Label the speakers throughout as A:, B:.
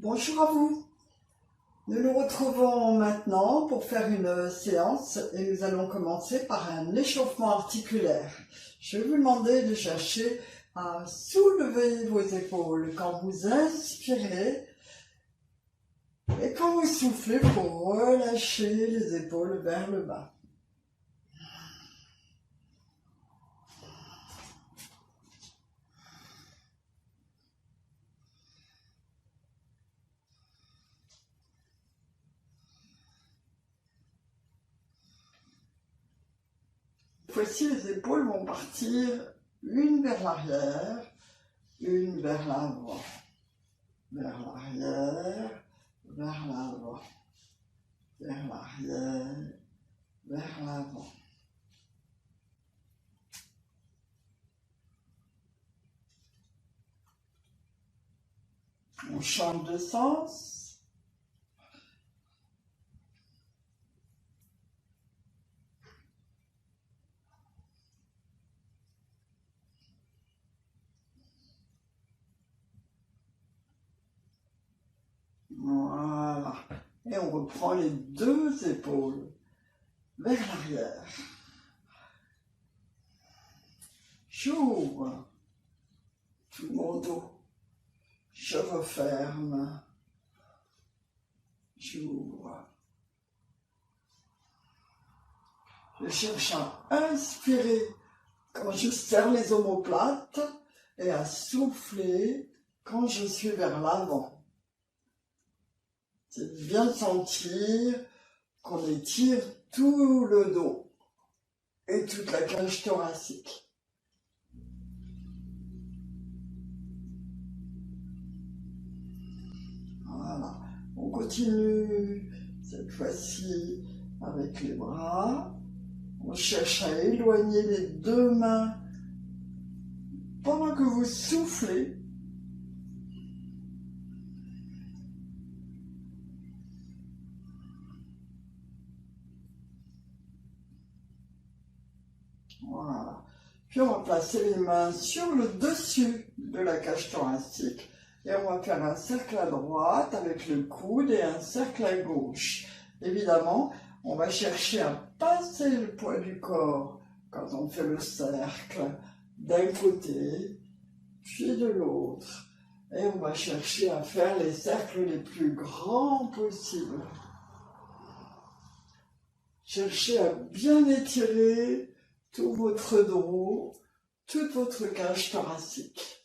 A: Bonjour à vous. Nous nous retrouvons maintenant pour faire une séance et nous allons commencer par un échauffement articulaire. Je vais vous demander de chercher à soulever vos épaules quand vous inspirez et quand vous soufflez, vous relâchez les épaules vers le bas. Cette fois-ci, les épaules vont partir une vers l'arrière, une vers l'avant, vers l'arrière, vers l'avant, vers l'arrière, vers l'avant. On change de sens. Voilà. Et on reprend les deux épaules vers l'arrière. J'ouvre tout mon dos. Je referme. J'ouvre. Je cherche à inspirer quand je serre les omoplates et à souffler quand je suis vers l'avant. C'est bien sentir qu'on étire tout le dos et toute la cage thoracique. Voilà. On continue cette fois-ci avec les bras. On cherche à éloigner les deux mains pendant que vous soufflez. Voilà. Puis on va placer les mains sur le dessus de la cage thoracique et on va faire un cercle à droite avec le coude et un cercle à gauche. Évidemment, on va chercher à passer le poids du corps quand on fait le cercle d'un côté puis de l'autre. Et on va chercher à faire les cercles les plus grands possibles. Cherchez à bien étirer tout votre dos, toute votre cage thoracique.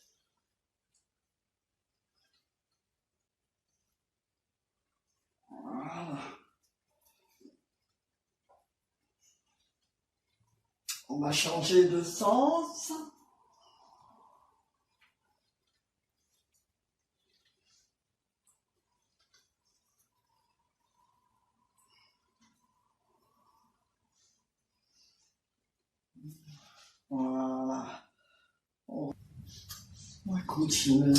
A: Voilà. On va changer de sens. Voilà. On va continuer.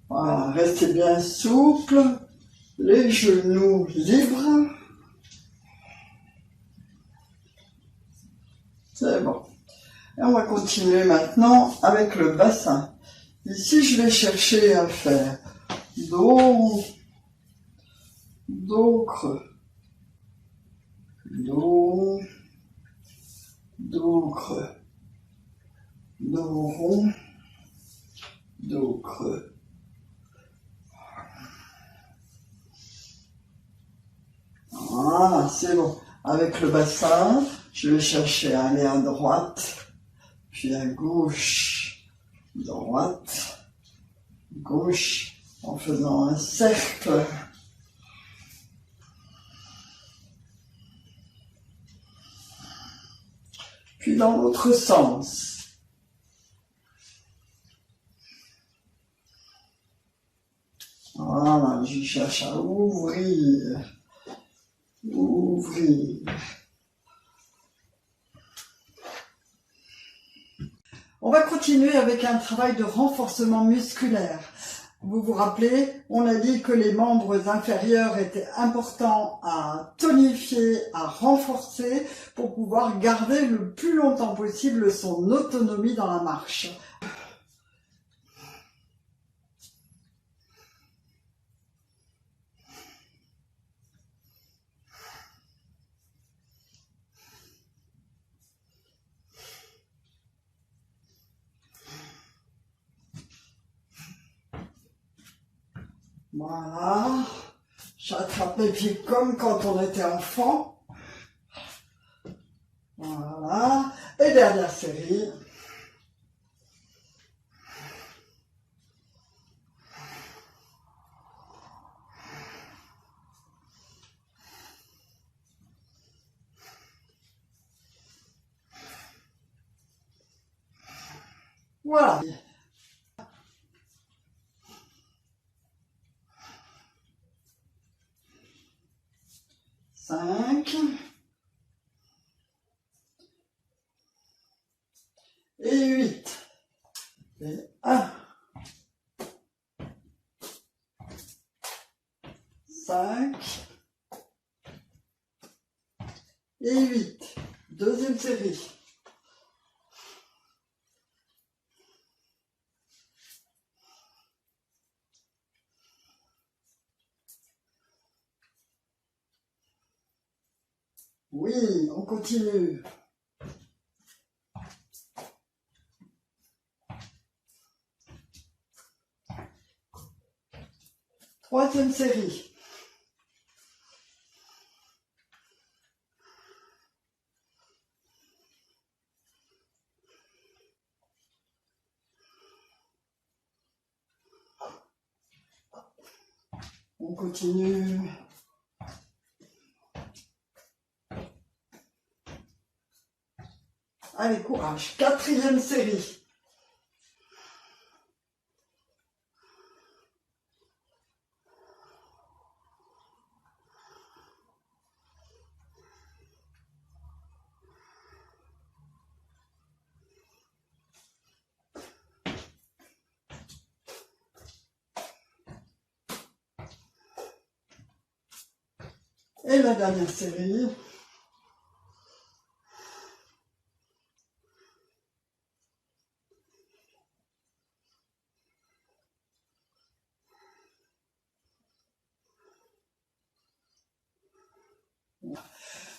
A: Voilà, restez bien souple, les genoux libres. C'est bon. Et on va continuer maintenant avec le bassin. Ici, je vais chercher à faire dos creux, dos creux, dos rond, dos creux. Voilà, c'est bon. Avec le bassin, je vais chercher à aller à droite, puis à gauche, droite, gauche, en faisant un cercle. Puis dans l'autre sens. Voilà, je cherche à ouvrir. On va continuer avec un travail de renforcement musculaire. Vous vous rappelez, on a dit que les membres inférieurs étaient importants à tonifier, à renforcer pour pouvoir garder le plus longtemps possible son autonomie dans la marche. Voilà. J'attrape mes pieds comme quand on était enfant. Voilà. Et dernière série. Voilà. 5 et 8. Et 1, 5 et 8. Deuxième série. Oui, on continue. Troisième série. On continue. Allez, courage. Quatrième série. Et la dernière série.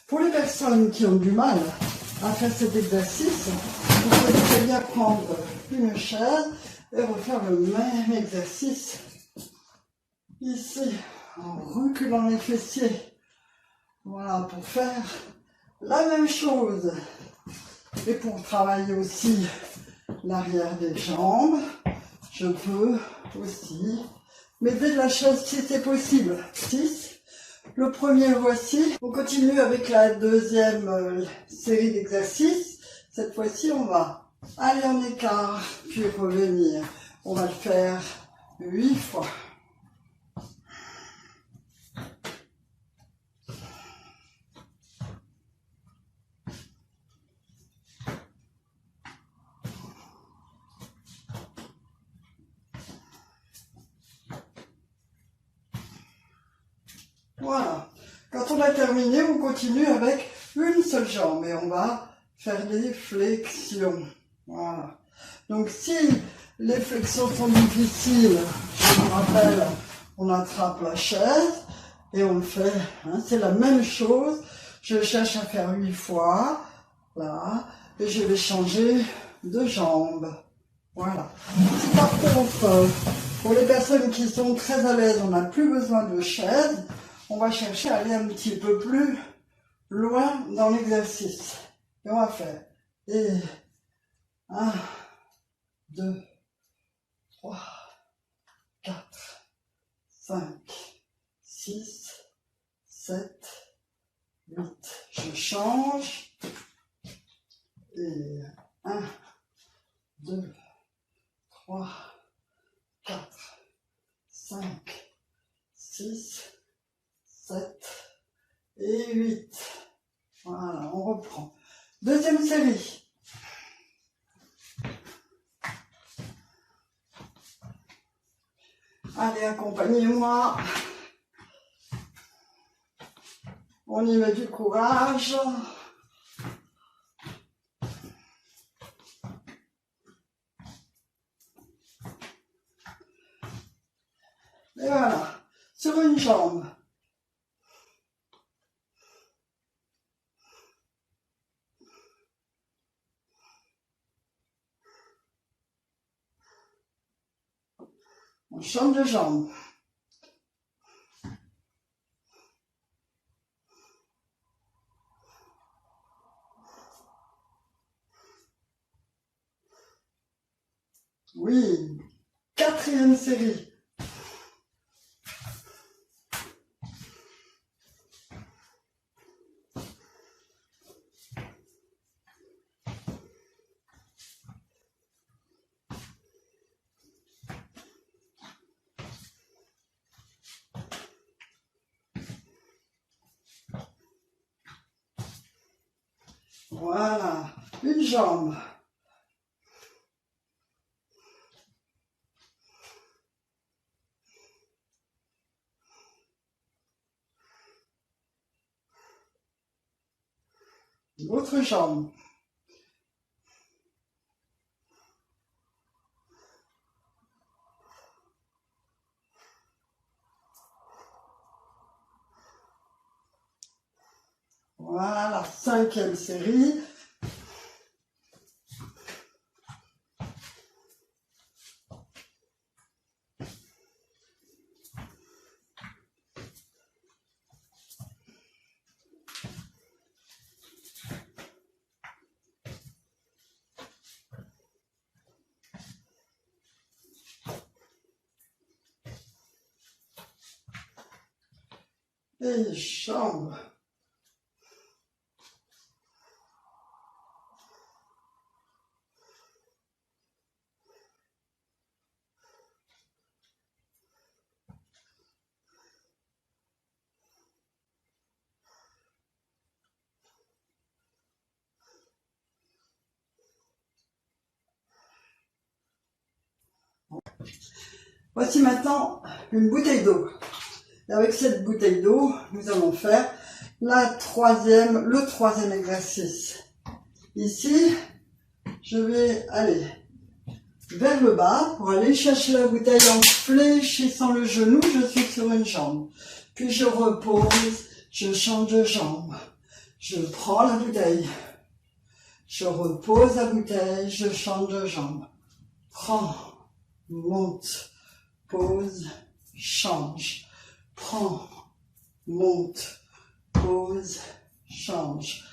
A: Pour les personnes qui ont du mal à faire cet exercice, vous pouvez très bien prendre une chaise et refaire le même exercice ici, en reculant les fessiers. Voilà, pour faire la même chose. Et pour travailler aussi l'arrière des jambes, je peux aussi m'aider de la chaise si c'est possible. 6. Le premier, voici. On continue avec la deuxième série d'exercices. Cette fois-ci, on va aller en écart, puis revenir. On va le faire 8 fois. Voilà. Quand on a terminé, on continue avec une seule jambe et on va faire des flexions. Voilà. Donc si les flexions sont difficiles, je vous rappelle, on attrape la chaise et on le fait. Hein, c'est la même chose. Je cherche à faire 8 fois. Là. Et je vais changer de jambe. Voilà. Si par contre, pour les personnes qui sont très à l'aise, on n'a plus besoin de chaise, on va chercher à aller un petit peu plus loin dans l'exercice. Et on va faire 1, 2, 3, 4, 5, 6, 7, 8. Je change. Et 1, 2, 3, 4, 5, 6, 7 et 8. Voilà, on reprend. Deuxième série. Allez, accompagnez-moi. On y met du courage. Et voilà, sur une jambe. On change de jambe. Oui, quatrième série. Voilà, une jambe. L'autre jambe. Voilà, cinquième série. Et jambes. Voici maintenant une bouteille d'eau. Et avec cette bouteille d'eau, nous allons faire le troisième exercice. Ici, je vais aller vers le bas pour aller chercher la bouteille en fléchissant le genou. Je suis sur une jambe. Puis je repose, je change de jambe. Je prends la bouteille. Je repose la bouteille, je change de jambe. Prends, monte, pose, change. Prends, monte, pose, change.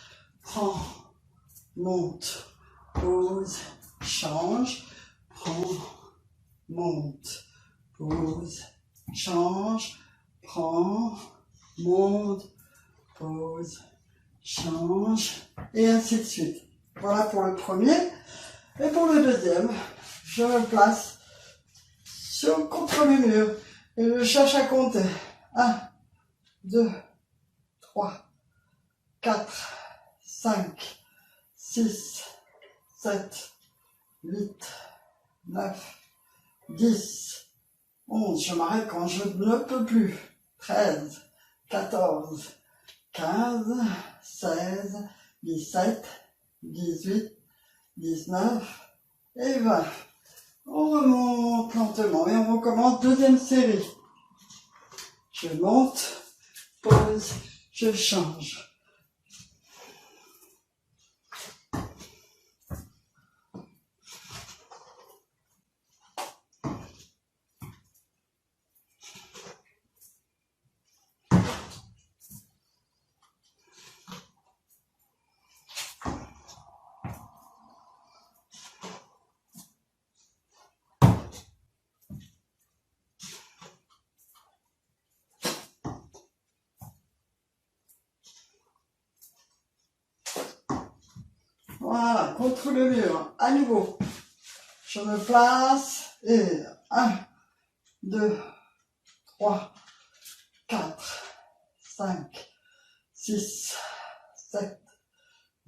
A: Prends, monte, pose, change. Prends, monte, pose, change. Prends, monte, pose, change. Et ainsi de suite. Voilà pour le premier. Et pour le deuxième, je me place contre le mur et je cherche à compter. 1, 2, 3, 4, 5, 6, 7, 8, 9, 10, 11. Je m'arrête quand je ne peux plus. 13, 14, 15, 16, 17, 18, 19 et 20. On remonte lentement et on recommence deuxième série. Je monte, pose, je change. Voilà, contre le mur, à nouveau. Je me place et 1, 2, 3, 4, 5, 6, 7,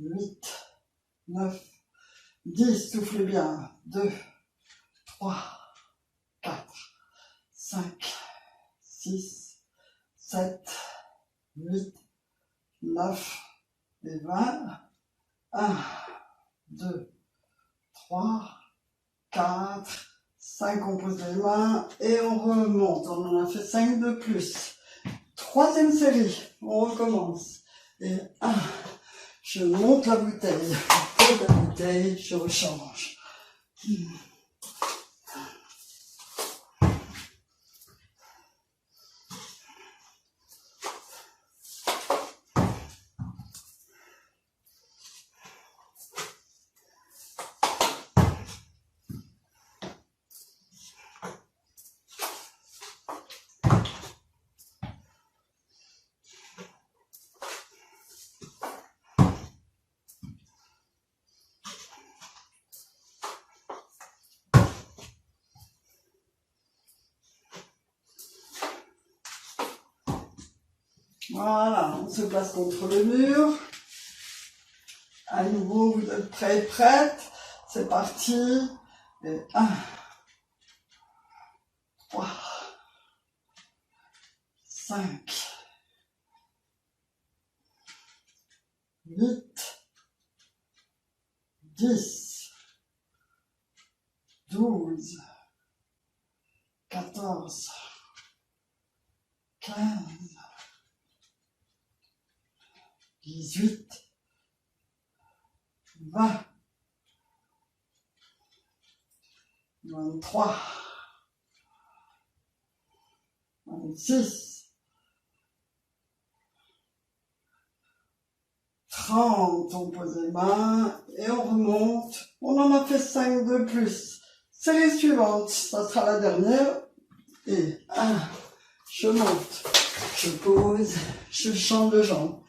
A: 8, 9, 10. Soufflez bien. 2, 3, 4, 5, 6, 7, 8, 9 et 20. 1, 2, 3, 4, 5, on pose les mains et on remonte. On en a fait 5 de plus. Troisième série, on recommence. Et 1, je monte la bouteille, je pose la bouteille, je rechange. Voilà, on se place contre le mur. À nouveau, vous êtes prêts et prêtes. C'est parti. Et 1, 3, 5, 8, 10, 12, 14, 15, 18, 20, 23, 26, 30, on pose les mains et on remonte. On en a fait 5 de plus. Série suivante, ça sera la dernière. Et 1, je monte, je pose, je change de jambe.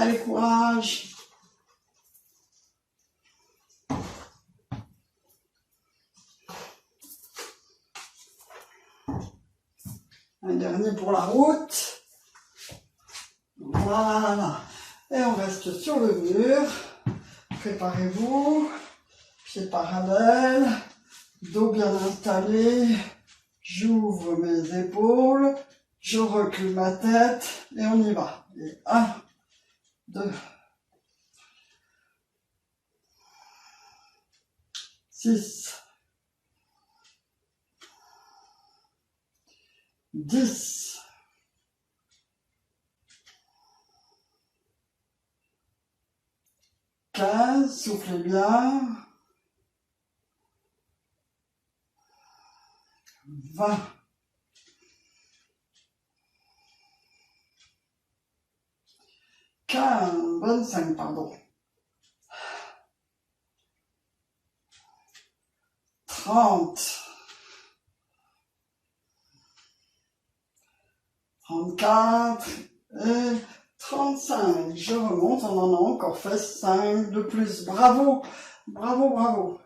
A: Allez, courage. Un dernier pour la route. Voilà. Et on reste sur le mur. Préparez-vous. Pieds parallèles. Dos bien installé. J'ouvre mes épaules. Je recule ma tête. Et on y va. Et 1, 2, 6, 10, 15, soufflez bien, 20, 15, 25, pardon, 30, 34 et 35. Je remonte, on en a encore fait 5 de plus. Bravo, bravo, bravo.